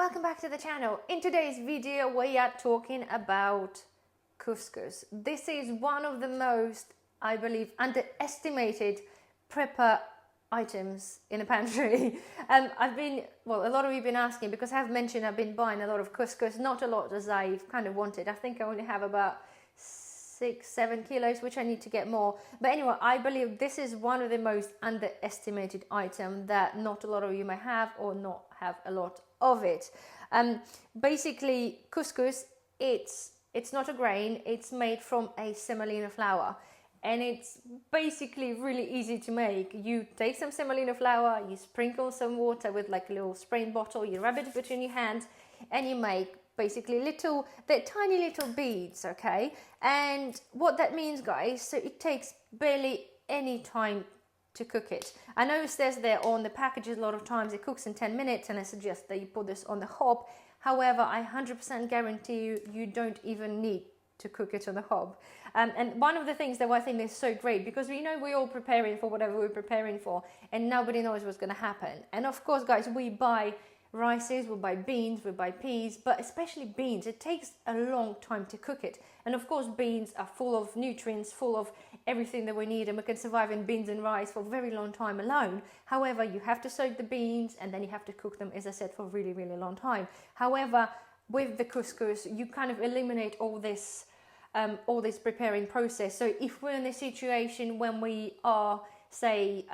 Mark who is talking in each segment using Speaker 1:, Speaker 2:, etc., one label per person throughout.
Speaker 1: welcome back to the channel. In today's video we are talking about couscous. This is one of the most, I believe, underestimated prepper items in a pantry. A lot of you have been asking, because I have mentioned I've been buying a lot of couscous, not a lot as I kind of wanted. I think I only have about 6-7 kilos, which I need to get more. But anyway, I believe this is one of the most underestimated items that not a lot of you may have or not have a lot of it. Basically, couscous, it's not a grain, it's made from a semolina flour. And it's basically really easy to make. You take some semolina flour, you sprinkle some water with like a little spraying bottle, you rub it between your hands, and you make basically they're tiny little beads, okay? And what that means, guys, so it takes barely any time to cook it. I know it says there on the packages a lot of times it cooks in 10 minutes, and I suggest that you put this on the hob. However, I 100% guarantee you don't even need to cook it on the hob. And one of the things that I think is so great, because we know we're all preparing for whatever we're preparing for, and nobody knows what's going to happen. And of course, guys, we buy rices, we buy beans, we buy peas, but especially beans, it takes a long time to cook it. And of course, beans are full of nutrients, full of everything that we need, and we can survive in beans and rice for a very long time alone. However, you have to soak the beans and then you have to cook them, as I said, for a really, really long time. However, with the couscous, you kind of eliminate all this preparing process. So if we're in a situation when we are, say,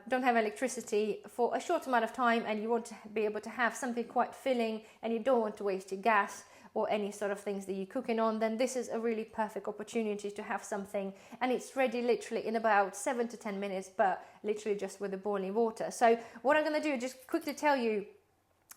Speaker 1: don't have electricity for a short amount of time, and you want to be able to have something quite filling, and you don't want to waste your gas or any sort of things that you're cooking on, then this is a really perfect opportunity to have something, and it's ready literally in about 7 to 10 minutes, but literally just with the boiling water. So what I'm going to do is just quickly tell you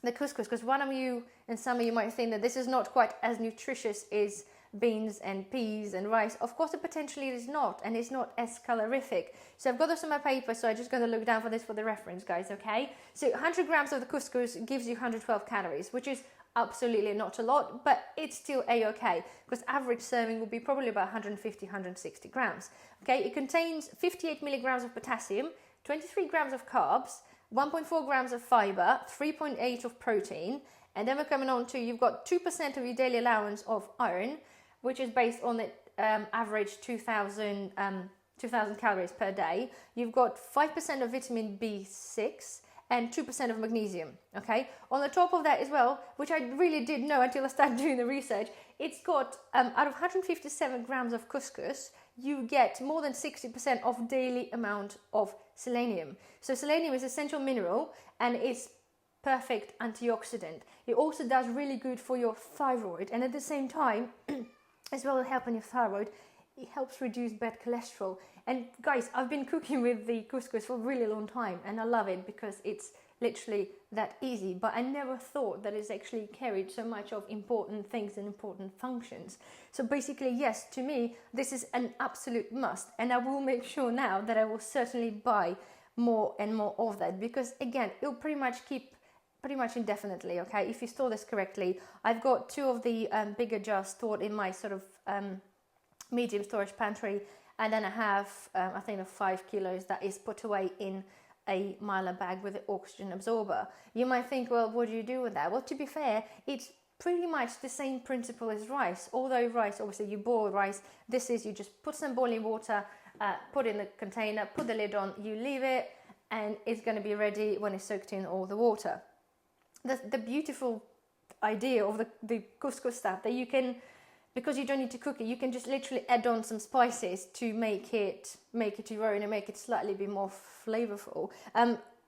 Speaker 1: the couscous, because one of you and some of you might think that this is not quite as nutritious as beans and peas and rice. Of course, it potentially is not, and it's not as calorific. So I've got this on my paper, so I'm just going to look down for this for the reference, guys, okay? So 100 grams of the couscous gives you 112 calories, which is absolutely not a lot, but it's still a-okay, because average serving will be probably about 150-160 grams. Okay, it contains 58 milligrams of potassium, 23 grams of carbs, 1.4 grams of fiber, 3.8 of protein, and then we're coming on to, you've got 2% of your daily allowance of iron, which is based on the average 2,000 calories per day. You've got 5% of vitamin B6 and 2% of magnesium, okay? On the top of that as well, which I really didn't know until I started doing the research, it's got, out of 157 grams of couscous, you get more than 60% of daily amount of selenium. So selenium is an essential mineral, and it's perfect antioxidant. It also does really good for your thyroid, and at the same time, as well as helping your thyroid, it helps reduce bad cholesterol. And guys, I've been cooking with the couscous for a really long time, and I love it because it's literally that easy. But I never thought that it's actually carried so much of important things and important functions. So basically, yes, to me, this is an absolute must, and I will make sure now that I will certainly buy more and more of that, because again, it'll pretty much indefinitely, okay, if you store this correctly. I've got 2 of the bigger jars stored in my sort of medium storage pantry, and then I have I think of 5 kilos that is put away in a mylar bag with an oxygen absorber. You might think, well, what do you do with that? Well, to be fair, it's pretty much the same principle as rice, although rice, obviously you boil rice. This is, you just put some boiling water, put in the container, put the lid on, you leave it, and it's going to be ready when it's soaked in all the water. The beautiful idea of the couscous stuff, that you can, because you don't need to cook it, you can just literally add on some spices to make it your own and make it slightly bit more flavorful.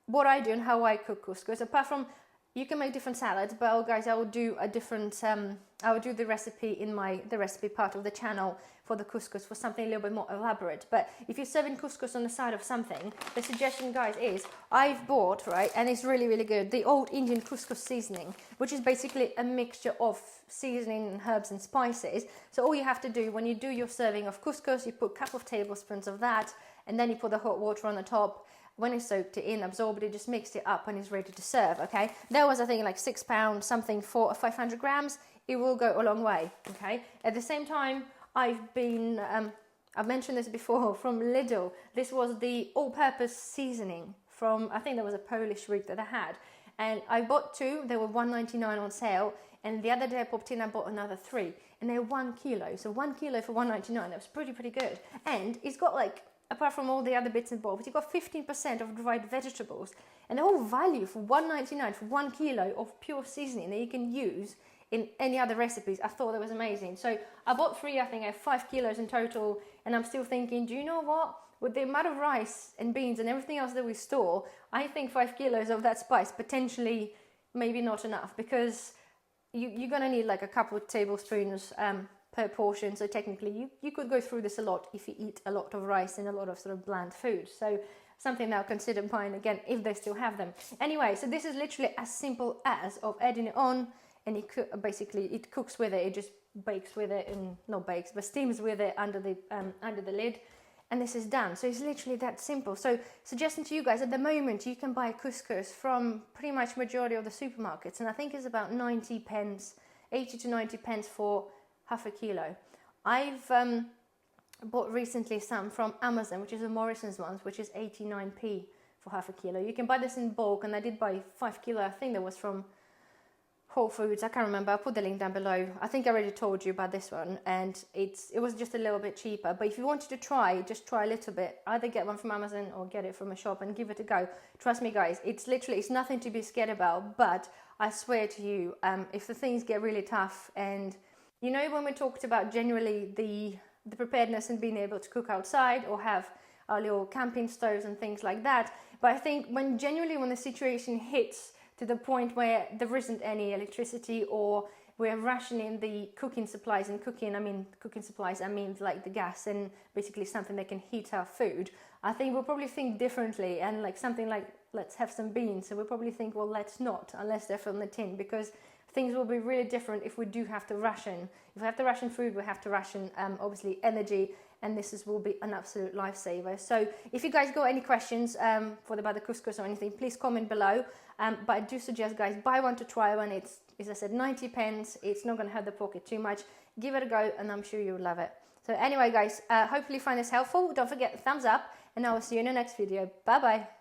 Speaker 1: What I do and how I cook couscous, apart from, you can make different salads, but guys, I will do a different, I will do the recipe in the recipe part of the channel for the couscous, for something a little bit more elaborate. But if you're serving couscous on the side of something, the suggestion, guys, is I've bought, right, and it's really, really good, the old Indian couscous seasoning, which is basically a mixture of seasoning and herbs and spices. So all you have to do when you do your serving of couscous, you put a couple of tablespoons of that, and then you put the hot water on the top. When it's soaked it in, absorbed it, just mixed it up, and it's ready to serve, okay? That was, I think, like £6 something for 500 grams. It will go a long way, okay? At the same time, I've mentioned this before, from Lidl. This was the all-purpose seasoning from, I think there was a Polish week that I had. And I bought 2, they were $1.99 on sale, and the other day I popped in, I bought another 3, and they're 1 kilo. So 1 kilo for $1.99, that was pretty good. And it's got, like, apart from all the other bits and bobs, you've got 15% of dried vegetables, and the whole value for $1.99 for 1 kilo of pure seasoning that you can use in any other recipes. I thought that was amazing. So I bought 3, I think I have 5 kilos in total, and I'm still thinking, do you know what? With the amount of rice and beans and everything else that we store, I think 5 kilos of that spice potentially maybe not enough, because you're going to need like a couple of tablespoons per portion. So technically you could go through this a lot if you eat a lot of rice and a lot of sort of bland food. So something that I'll consider buying again if they still have them. Anyway, so this is literally as simple as of adding it on, and it cooks with it. It just bakes with it, and not bakes, but steams with it under the lid. And this is done. So it's literally that simple. So suggesting to you guys, at the moment you can buy couscous from pretty much majority of the supermarkets, and I think it's about 90 pence, 80 to 90 pence for half a kilo. I've bought recently some from Amazon, which is a Morrison's ones, which is 89p for half a kilo. You can buy this in bulk, and I did buy 5 kilo. I think that was from Whole Foods, I can't remember. I'll put the link down below. I think I already told you about this one, and it was just a little bit cheaper. But if you wanted to try, just try a little bit. Either get one from Amazon or get it from a shop and give it a go. Trust me, guys, it's nothing to be scared about. But I swear to you, if the things get really tough, and you know, when we talked about generally the preparedness and being able to cook outside or have our little camping stoves and things like that. But I think when the situation hits to the point where there isn't any electricity, or we're rationing the cooking supplies, and I mean like the gas and basically something that can heat our food, I think we'll probably think differently, and like something like, let's have some beans. So we'll probably think, well, let's not, unless they're from the tin, because things will be really different if we do have to ration. If we have to ration food, we have to ration obviously energy, and will be an absolute lifesaver. So if you guys got any questions about the couscous or anything, please comment below. But I do suggest, guys, buy one to try one. It's, as I said, 90 pence. It's not going to hurt the pocket too much. Give it a go, and I'm sure you'll love it. So anyway, guys, hopefully you find this helpful. Don't forget, thumbs up, and I will see you in the next video. Bye bye.